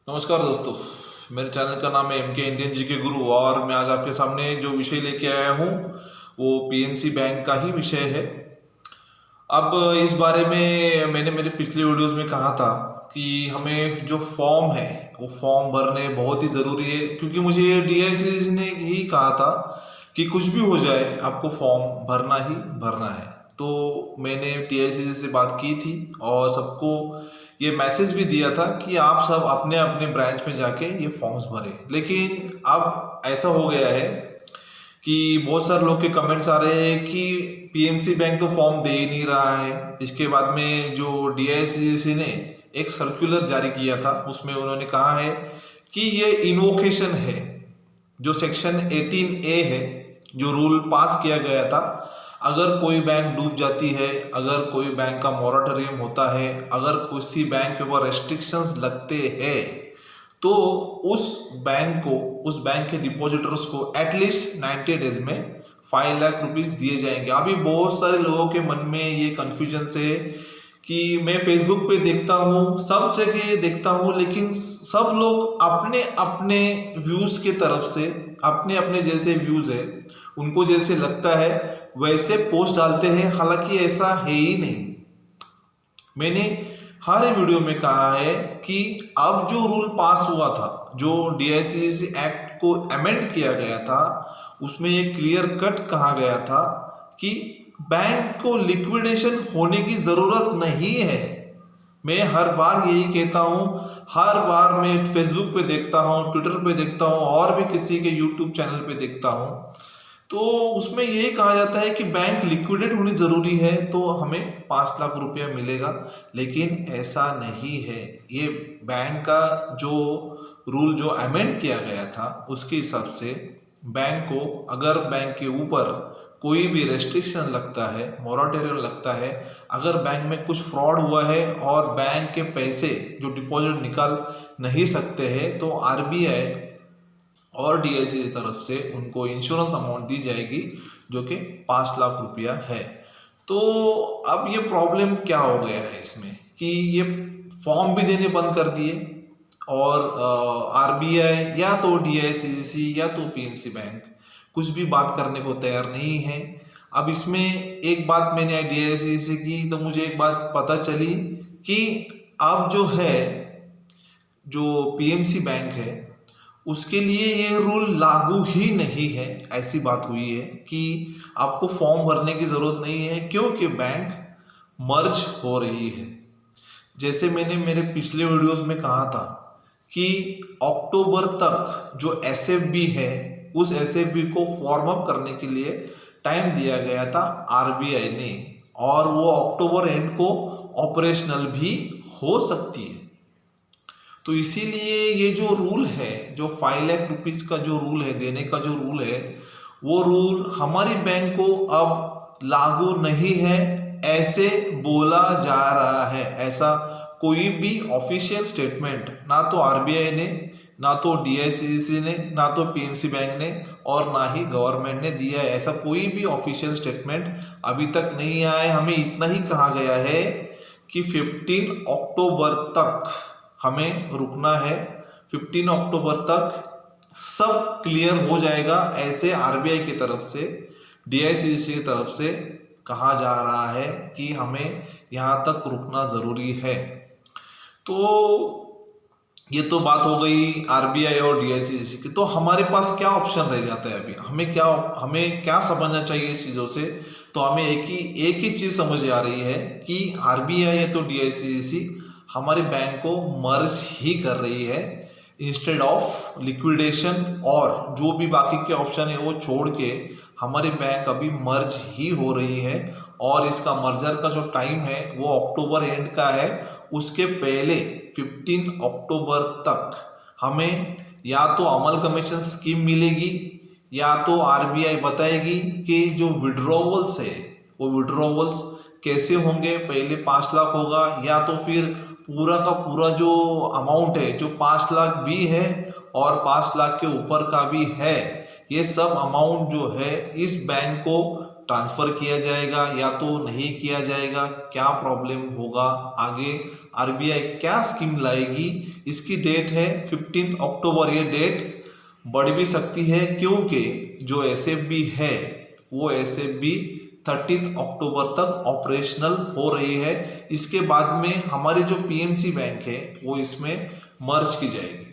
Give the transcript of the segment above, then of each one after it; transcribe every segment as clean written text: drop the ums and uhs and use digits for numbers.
नमस्कार दोस्तों, मेरे चैनल का नाम है एम के इंडियन जी के गुरु और मैं आज आपके सामने जो विषय लेके आया हूँ वो पीएमसी बैंक का ही विषय है। अब इस बारे में मैंने मेरे पिछले वीडियोस में कहा था कि हमें जो फॉर्म है वो फॉर्म भरने बहुत ही ज़रूरी है, क्योंकि मुझे डीआईसीसी ने ही कहा था कि कुछ भी हो जाए आपको फॉर्म भरना ही भरना है। तो मैंने डीआईसीसी से बात की थी और सबको ये मैसेज भी दिया था कि आप सब अपने अपने ब्रांच में जाके ये फॉर्म्स भरें। लेकिन अब ऐसा हो गया है कि बहुत सारे लोग के कमेंट्स आ रहे हैं कि पीएमसी बैंक तो फॉर्म दे ही नहीं रहा है। इसके बाद में जो डीआईसीसी ने एक सर्कुलर जारी किया था उसमें उन्होंने कहा है कि ये इन्वोकेशन है, जो सेक्शन 18A है, जो रूल पास किया गया था। अगर कोई बैंक डूब जाती है, अगर कोई बैंक का मॉरेटोरियम होता है, अगर किसी बैंक के ऊपर रेस्ट्रिक्शंस लगते हैं तो उस बैंक के डिपॉजिटर्स को एटलीस्ट 90 डेज में 5 लाख रुपीस दिए जाएंगे। अभी बहुत सारे लोगों के मन में ये कन्फ्यूजन है कि मैं फेसबुक पे देखता हूँ, सब जगह देखता हूँ, लेकिन सब लोग अपने अपने व्यूज के तरफ से अपने अपने जैसे व्यूज है, उनको जैसे लगता है वैसे पोस्ट डालते हैं, हालांकि ऐसा है ही नहीं। मैंने हर वीडियो में कहा है कि अब जो रूल पास हुआ था, जो डीआईसीसी एक्ट को अमेंड किया गया था, उसमें ये क्लियर कट कहा गया था कि बैंक को लिक्विडेशन होने की जरूरत नहीं है। मैं हर बार यही कहता हूँ, हर बार मैं फेसबुक पे देखता हूँ, ट्विटर पे देखता हूँ और भी किसी के यूट्यूब चैनल पे देखता हूँ, तो उसमें यही कहा जाता है कि बैंक लिक्विडेट होनी जरूरी है तो हमें 5 लाख रुपया मिलेगा। लेकिन ऐसा नहीं है। ये बैंक का जो रूल जो अमेंड किया गया था उसके हिसाब से बैंक को, अगर बैंक के ऊपर कोई भी रेस्ट्रिक्शन लगता है, मॉरेटोरियम लगता है, अगर बैंक में कुछ फ्रॉड हुआ है और बैंक के पैसे जो डिपॉजिट निकाल नहीं सकते हैं, तो आरबीआई और डीआईसी की तरफ से उनको इंश्योरेंस अमाउंट दी जाएगी जो कि 5 लाख रुपया है। तो अब ये प्रॉब्लम क्या हो गया है इसमें कि ये फॉर्म भी देने बंद कर दिए और आरबीआई या तो डीआईसीसी या तो पीएमसी बैंक कुछ भी बात करने को तैयार नहीं है। अब इसमें एक बात मैंने डीआईसीसी की तो मुझे एक बात पता चली कि अब जो है, जो पीएमसी बैंक है उसके लिए ये रूल लागू ही नहीं है। ऐसी बात हुई है कि आपको फॉर्म भरने की जरूरत नहीं है क्योंकि बैंक मर्ज हो रही है। जैसे मैंने मेरे पिछले वीडियोस में कहा था कि अक्टूबर तक जो एसएफबी है उस एसएफबी को फॉर्म अप करने के लिए टाइम दिया गया था आरबीआई ने, और वो अक्टूबर एंड को ऑपरेशनल भी हो सकती है। तो इसीलिए ये जो रूल है, जो 5 लाख रुपीज का जो रूल है, देने का जो रूल है, वो रूल हमारी बैंक को अब लागू नहीं है ऐसे बोला जा रहा है। ऐसा कोई भी ऑफिशियल स्टेटमेंट ना तो आरबीआई ने, ना तो डीआईसीसी ने, ना तो पीएमसी बैंक ने और ना ही गवर्नमेंट ने दिया है। ऐसा कोई भी ऑफिशियल स्टेटमेंट अभी तक नहीं आया है। हमें इतना ही कहा गया है कि 15 अक्टूबर तक हमें रुकना है। 15 अक्टूबर तक सब क्लियर हो जाएगा, ऐसे आरबीआई की तरफ से, डीआईसीसी की तरफ से कहा जा रहा है कि हमें यहाँ तक रुकना जरूरी है। तो ये तो बात हो गई आरबीआई और डीआईसीसी की। तो हमारे पास क्या ऑप्शन रह जाता है अभी? हमें क्या समझना चाहिए इस चीज़ों से? तो हमें एक ही चीज़ समझ आ रही है कि आरबीआई या तो डीआईसीसी हमारे बैंक को मर्ज ही कर रही है इंस्टेड ऑफ लिक्विडेशन, और जो भी बाकी के ऑप्शन है वो छोड़ के हमारी बैंक अभी मर्ज ही हो रही है। और इसका मर्जर का जो टाइम है वो अक्टूबर एंड का है। उसके पहले 15 अक्टूबर तक हमें या तो अमल कमीशन स्कीम मिलेगी या तो आरबीआई बताएगी कि जो विड्रॉवल्स है वो विड्रॉवल्स कैसे होंगे। पहले 5 लाख होगा या तो फिर पूरा का पूरा जो अमाउंट है, जो 5 लाख भी है और 5 लाख के ऊपर का भी है, ये सब अमाउंट जो है इस बैंक को ट्रांसफर किया जाएगा या तो नहीं किया जाएगा। क्या प्रॉब्लम होगा आगे आरबीआई क्या स्कीम लाएगी, इसकी डेट है 15 अक्टूबर। ये डेट बढ़ भी सकती है क्योंकि जो एसएफबी है वो एसएफबी 13 अक्टूबर तक ऑपरेशनल हो रही है। इसके बाद में हमारी जो पीएमसी बैंक है वो इसमें मर्ज की जाएगी।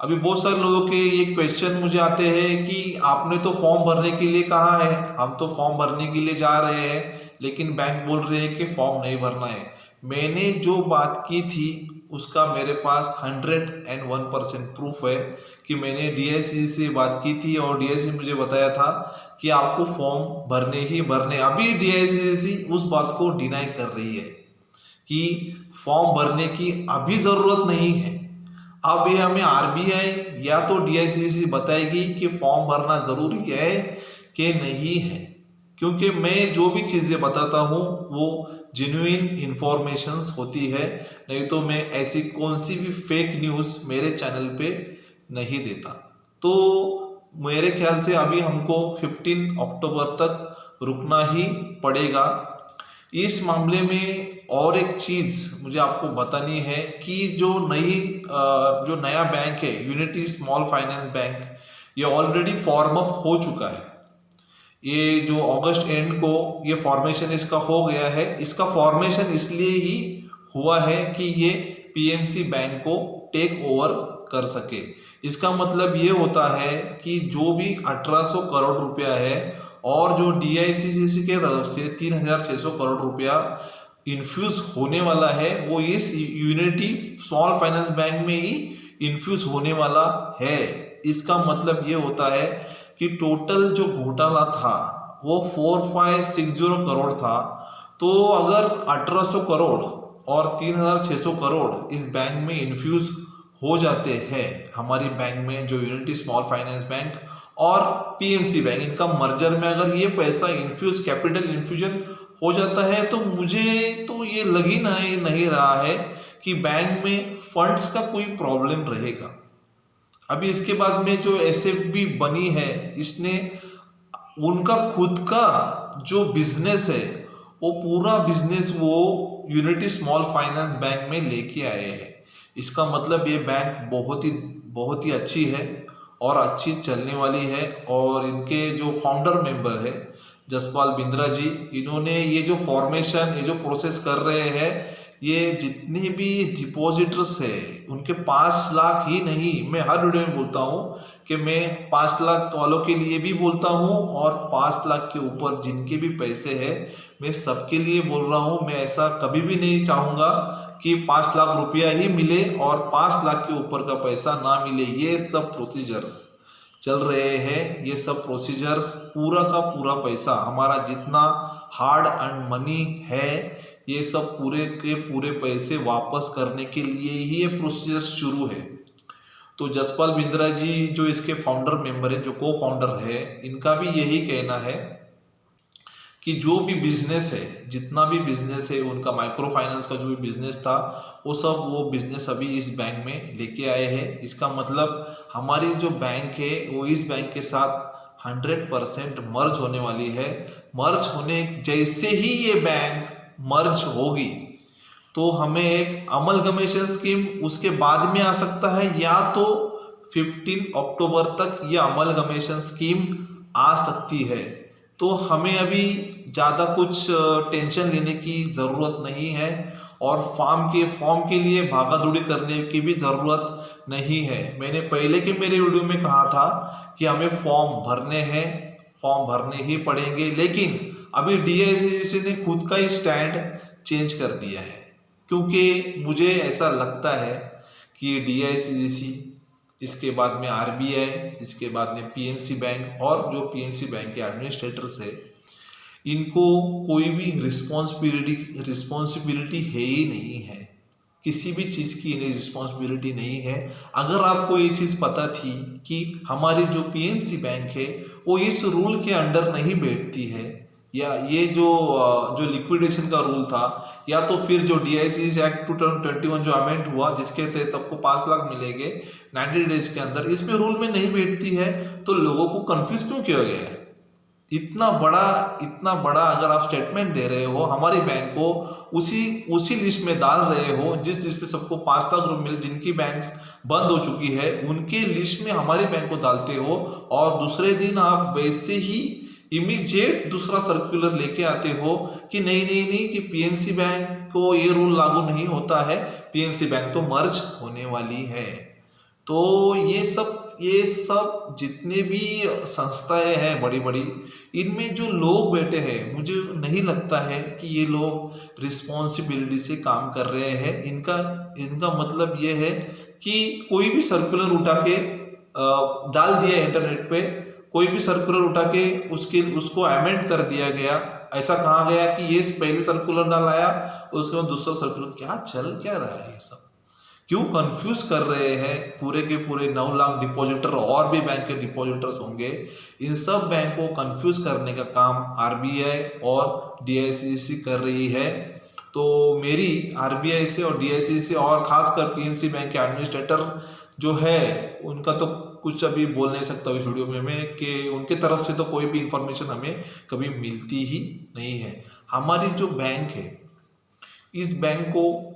अभी बहुत सारे लोगों के ये क्वेश्चन मुझे आते हैं कि आपने तो फॉर्म भरने के लिए कहा है, हम तो फॉर्म भरने के लिए जा रहे हैं लेकिन बैंक बोल रहे हैं कि फॉर्म नहीं भरना है। मैंने जो बात की थी उसका मेरे पास 101% प्रूफ है कि मैंने डीआईसीसी से बात की थी और डीआईसीसी मुझे बताया था कि आपको फॉर्म भरने ही भरने। अभी डीआईसीसी उस बात को डिनाई कर रही है कि फॉर्म भरने की अभी ज़रूरत नहीं है। अब ये हमें आरबीआई या तो डीआईसीसी बताएगी कि फॉर्म भरना ज़रूरी है कि नहीं है, क्योंकि मैं जो भी चीज़ें बताता हूँ वो जेन्युइन इंफॉर्मेशंस होती है, नहीं तो मैं ऐसी कौन सी भी फेक न्यूज़ मेरे चैनल पे नहीं देता। तो मेरे ख्याल से अभी हमको 15 अक्टूबर तक रुकना ही पड़ेगा। इस मामले में और एक चीज़ मुझे आपको बतानी है कि जो नया बैंक है यूनिटी स्मॉल फाइनेंस बैंक, ये ऑलरेडी फॉर्म अप हो चुका है। ये जो अगस्त एंड को ये फॉर्मेशन इसका हो गया है। इसका फॉर्मेशन इसलिए ही हुआ है कि ये पीएमसी बैंक को टेक ओवर कर सके। इसका मतलब ये होता है कि जो भी 1800 करोड़ रुपया है और जो डीआईसीसी के तरफ से 3600 करोड़ रुपया इन्फ्यूज होने वाला है वो इस यूनिटी स्मॉल फाइनेंस बैंक में ही इन्फ्यूज होने वाला है। इसका मतलब ये होता है कि टोटल जो घोटाला था वो 4560 करोड़ था। तो अगर 1800 करोड़ और 3600 करोड़ इस बैंक में इन्फ्यूज हो जाते हैं हमारी बैंक में, जो यूनिटी स्मॉल फाइनेंस बैंक और पीएमसी बैंक, इनका मर्जर में अगर ये पैसा इन्फ्यूज कैपिटल इन्फ्यूजन हो जाता है तो मुझे तो ये लग ही नहीं रहा है कि बैंक में फंड्स का कोई प्रॉब्लम रहेगा। अभी इसके बाद में जो एसएफबी बनी है इसने उनका खुद का जो बिजनेस है वो पूरा बिजनेस वो यूनिटी स्मॉल फाइनेंस बैंक में लेके आए हैं। इसका मतलब ये बैंक बहुत ही अच्छी है और अच्छी चलने वाली है। और इनके जो फाउंडर मेंबर है जसपाल बिंद्रा जी, इन्होंने ये जो फॉर्मेशन, ये जो प्रोसेस कर रहे हैं, ये जितने भी डिपॉजिटर्स है उनके 5 लाख ही नहीं, मैं हर वीडियो में बोलता हूँ कि मैं 5 लाख वालों के लिए भी बोलता हूँ और 5 लाख के ऊपर जिनके भी पैसे हैं मैं सबके लिए बोल रहा हूँ। मैं ऐसा कभी भी नहीं चाहूँगा कि 5 लाख रुपया ही मिले और 5 लाख के ऊपर का पैसा ना मिले। ये सब प्रोसीजर्स चल रहे हैं, ये सब प्रोसीजर्स पूरा का पूरा पैसा हमारा जितना हार्ड अर्न मनी है ये सब पूरे के पूरे पैसे वापस करने के लिए ही ये प्रोसीजर शुरू है। तो जसपाल बिंद्रा जी जो इसके फाउंडर मेंबर है, जो को फाउंडर है, इनका भी यही कहना है कि जो भी बिजनेस है, जितना भी बिजनेस है उनका, माइक्रो फाइनेंस का जो भी बिजनेस था वो बिजनेस अभी इस बैंक में लेके आए हैं। इसका मतलब हमारी जो बैंक है वो इस बैंक के साथ 100% मर्ज होने वाली है। मर्ज होने जैसे ही ये बैंक मर्ज होगी तो हमें एक अमलगमेशन स्कीम उसके बाद में आ सकता है, या तो 15 अक्टूबर तक ये अमलगमेशन स्कीम आ सकती है। तो हमें अभी ज़्यादा कुछ टेंशन लेने की ज़रूरत नहीं है और फॉर्म के लिए भागा दौड़ी करने की भी ज़रूरत नहीं है। मैंने पहले के मेरे वीडियो में कहा था कि हमें फॉर्म भरने हैं, फॉर्म भरने ही पड़ेंगे, लेकिन अभी डीआईसीसी ने खुद का ही स्टैंड चेंज कर दिया है, क्योंकि मुझे ऐसा लगता है कि डीआईसीसी, इसके बाद में आरबीआई, इसके बाद में पीएमसी बैंक और जो पीएमसी बैंक के एडमिनिस्ट्रेटर्स है, इनको कोई भी रिस्पॉन्सिबिलिटी है ही नहीं है। किसी भी चीज़ की इन्हें रिस्पॉन्सिबिलिटी नहीं है। अगर आपको ये चीज़ पता थी कि हमारी जो पीएमसी बैंक है वो इस रूल के अंडर नहीं बैठती है, या ये जो लिक्विडेशन का रूल था, या तो फिर जो डीआईसीसी एक्ट 2021 जो अमेंड हुआ जिसके तहत सबको 5 लाख मिलेंगे 90 डेज के अंदर, इसमें रूल में नहीं बैठती है, तो लोगों को कंफ्यूज क्यों किया गया है? इतना बड़ा अगर आप स्टेटमेंट दे रहे हो, हमारी बैंक को उसी लिस्ट में डाल रहे हो जिस लिस्ट में सबको 5 लाख रुपए मिले, जिनकी बैंक्स बंद हो चुकी है उनके लिस्ट में हमारी बैंक को डालते हो, और दूसरे दिन आप वैसे ही इमीडिएट दूसरा सर्कुलर लेके आते हो कि नहीं कि पीएमसी बैंक को ये रूल लागू नहीं होता है, पीएमसी बैंक तो मर्ज होने वाली है। तो ये सब जितने भी संस्थाएं हैं बड़ी बड़ी, इनमें जो लोग बैठे हैं, मुझे नहीं लगता है कि ये लोग रिस्पॉन्सिबिलिटी से काम कर रहे हैं। इनका मतलब ये है कि कोई भी सर्कुलर उठा के डाल दिया इंटरनेट पे, कोई भी सर्कुलर उठा के उसको अमेंड कर दिया गया। ऐसा कहा गया कि ये पहले सर्कुलर डाल आया, उसके बाद दूसरा सर्कुलर, क्या रहा है ये सब? क्यों कंफ्यूज कर रहे हैं? पूरे के पूरे 9 लाख डिपॉजिटर और भी बैंक के डिपॉजिटर्स होंगे, इन सब बैंक को कंफ्यूज करने का काम आरबीआई और डीआईसीसी कर रही है। तो मेरी आरबीआई से और डीआईसीसी से और खासकर पीएमसी बैंक के एडमिनिस्ट्रेटर जो है, उनका तो कुछ अभी बोल नहीं सकता इस वीडियो में मैं, कि उनके तरफ से तो कोई भी इंफॉर्मेशन हमें कभी मिलती ही नहीं है। हमारी जो बैंक है, इस बैंक को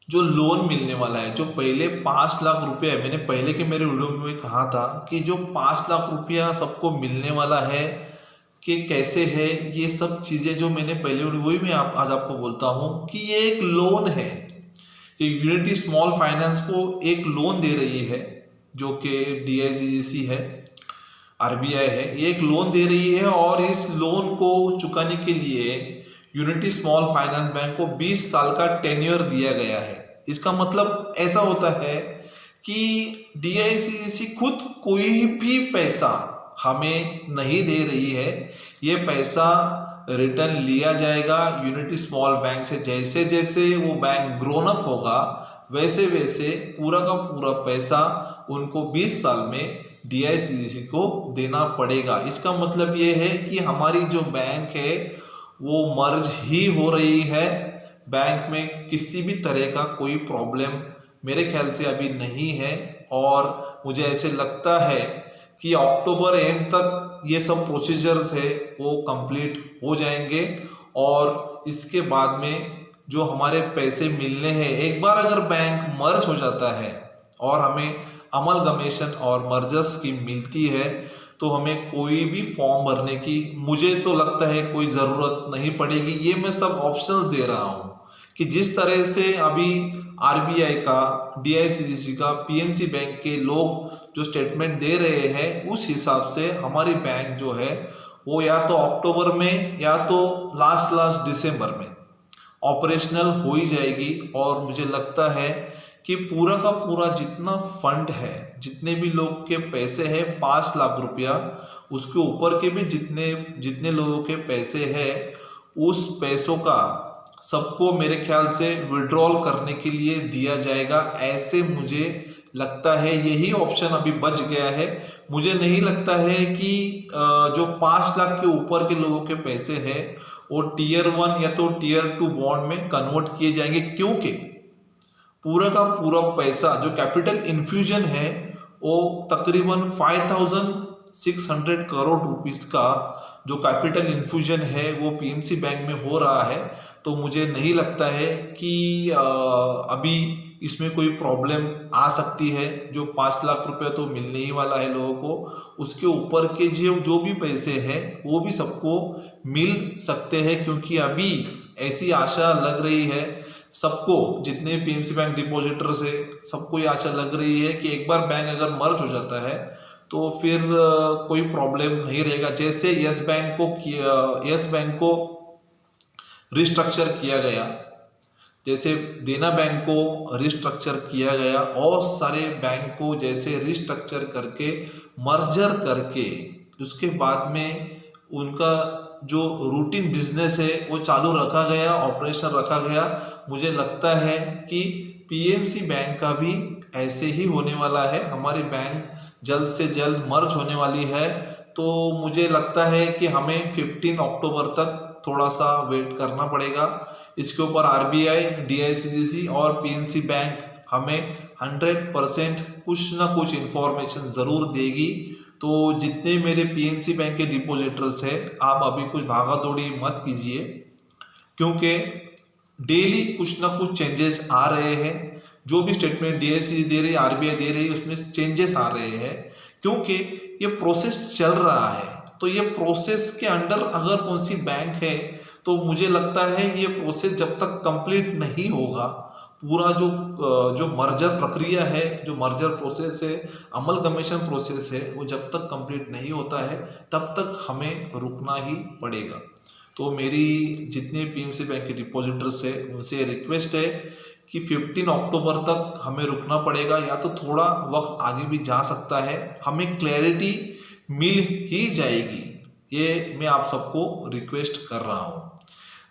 जो लोन मिलने वाला है, जो पहले 5 लाख रुपया है, मैंने पहले के मेरे वीडियो में कहा था कि जो 5 लाख रुपया सबको मिलने वाला है कि कैसे है, ये सब चीज़ें जो मैंने पहले वीडियो, वही मैं आज आपको बोलता हूँ कि ये एक लोन है। ये यूनिटी स्मॉल फाइनेंस को एक लोन दे रही है, जो कि डीआईसीसी है, आरबीआई है, ये एक लोन दे रही है, और इस लोन को चुकाने के लिए यूनिटी स्मॉल फाइनेंस बैंक को 20 साल का टेन्योर दिया गया है। इसका मतलब ऐसा होता है कि डीआईसीसी खुद कोई भी पैसा हमें नहीं दे रही है, ये पैसा रिटर्न लिया जाएगा यूनिटी स्मॉल बैंक से। जैसे जैसे वो बैंक ग्रोन अप होगा, वैसे वैसे पूरा का पूरा पैसा उनको 20 साल में डीआईसीसी को देना पड़ेगा। इसका मतलब ये है कि हमारी जो बैंक है वो मर्ज ही हो रही है। बैंक में किसी भी तरह का कोई प्रॉब्लम मेरे ख्याल से अभी नहीं है, और मुझे ऐसे लगता है कि अक्टूबर एंड तक ये सब प्रोसीजर्स है वो कंप्लीट हो जाएंगे, और इसके बाद में जो हमारे पैसे मिलने हैं, एक बार अगर बैंक मर्ज हो जाता है और हमें अमलगमेशन और मर्जर स्कीम मिलती है, तो हमें कोई भी फॉर्म भरने की, मुझे तो लगता है, कोई ज़रूरत नहीं पड़ेगी। ये मैं सब ऑप्शंस दे रहा हूँ कि जिस तरह से अभी आरबीआई का, डीआईसीसी का, पीएमसी बैंक के लोग जो स्टेटमेंट दे रहे हैं, उस हिसाब से हमारी बैंक जो है वो या तो अक्टूबर में या तो लास्ट दिसंबर में ऑपरेशनल हो ही जाएगी। और मुझे लगता है कि पूरा का पूरा जितना फंड है, जितने भी लोग के पैसे हैं 5 लाख रुपया, उसके ऊपर के भी जितने लोगों के पैसे हैं, उस पैसों का सबको मेरे ख्याल से विड्रॉल करने के लिए दिया जाएगा, ऐसे मुझे लगता है। यही ऑप्शन अभी बच गया है। मुझे नहीं लगता है कि जो 5 लाख के ऊपर के लोगों के पैसे हैं वो टीयर 1 या तो टीयर 2 बॉन्ड में कन्वर्ट किए जाएंगे, क्योंकि पूरा का पूरा पैसा जो कैपिटल इन्फ्यूजन है वो तकरीबन 5600 करोड़ रुपीस का जो कैपिटल इन्फ्यूजन है वो पीएमसी बैंक में हो रहा है। तो मुझे नहीं लगता है कि अभी इसमें कोई प्रॉब्लम आ सकती है। जो 5 लाख रुपया तो मिलने ही वाला है लोगों को, उसके ऊपर के जो भी पैसे हैं वो भी सबको मिल सकते हैं, क्योंकि अभी ऐसी आशा लग रही है सबको, जितने पीएमसी बैंक डिपॉजिटर्स है, सबको ये आशा लग रही है कि एक बार बैंक अगर मर्ज हो जाता है तो फिर कोई प्रॉब्लम नहीं रहेगा। जैसे यस बैंक को रिस्ट्रक्चर किया गया, जैसे देना बैंक को रिस्ट्रक्चर किया गया, और सारे बैंक को जैसे रिस्ट्रक्चर करके मर्जर करके उसके बाद में उनका जो रूटीन बिजनेस है वो चालू रखा गया, ऑपरेशन रखा गया। मुझे लगता है कि पीएमसी बैंक का भी ऐसे ही होने वाला है। हमारी बैंक जल्द से जल्द मर्ज होने वाली है, तो मुझे लगता है कि हमें 15 अक्टूबर तक थोड़ा सा वेट करना पड़ेगा। इसके ऊपर आरबीआई, डीआईसीसी और पीएनसी बैंक हमें 100% कुछ ना कुछ इन्फॉर्मेशन ज़रूर देगी। तो जितने मेरे पीएनसी बैंक के डिपॉजिटर्स है, आप अभी कुछ भागा दौड़ी मत कीजिए, क्योंकि डेली कुछ ना कुछ चेंजेस आ रहे हैं। जो भी स्टेटमेंट डीएससी दे रही है, आरबीआई दे रही है, उसमें चेंजेस आ रहे हैं, क्योंकि ये प्रोसेस चल रहा है। तो ये प्रोसेस के अंडर अगर कौन सी बैंक है, तो मुझे लगता है ये प्रोसेस जब तक कंप्लीट नहीं होगा, पूरा जो मर्जर प्रक्रिया है, जो मर्जर प्रोसेस है, अमल कमीशन प्रोसेस है, वो जब तक कंप्लीट नहीं होता है तब तक हमें रुकना ही पड़ेगा। तो मेरी जितने पीएमसी बैंक के डिपॉजिटर्स है उनसे रिक्वेस्ट है कि 15 अक्टूबर तक हमें रुकना पड़ेगा, या तो थोड़ा वक्त आगे भी जा सकता है, हमें क्लैरिटी मिल ही जाएगी। ये मैं आप सबको रिक्वेस्ट कर रहा हूँ।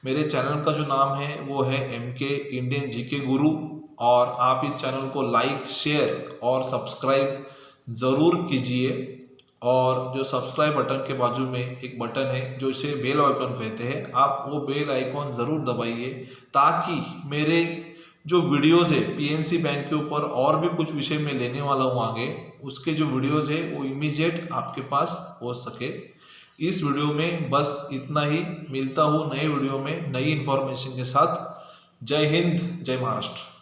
मेरे चैनल का जो नाम है वो है एमके इंडियन जीके गुरु, और आप इस चैनल को लाइक, शेयर और सब्सक्राइब ज़रूर कीजिए। और जो सब्सक्राइब बटन के बाजू में एक बटन है जो इसे बेल आइकॉन कहते हैं, आप वो बेल आइकॉन ज़रूर दबाइए, ताकि मेरे जो वीडियोज़ है पीएनसी बैंक के ऊपर और भी कुछ विषय में लेने वाला हूँ आगे, उसके जो वीडियोज़ है वो इमीडिएट आपके पास पहुँच सके। इस वीडियो में बस इतना ही। मिलता हूँ नए वीडियो में नई इन्फॉर्मेशन के साथ। जय हिंद, जय महाराष्ट्र।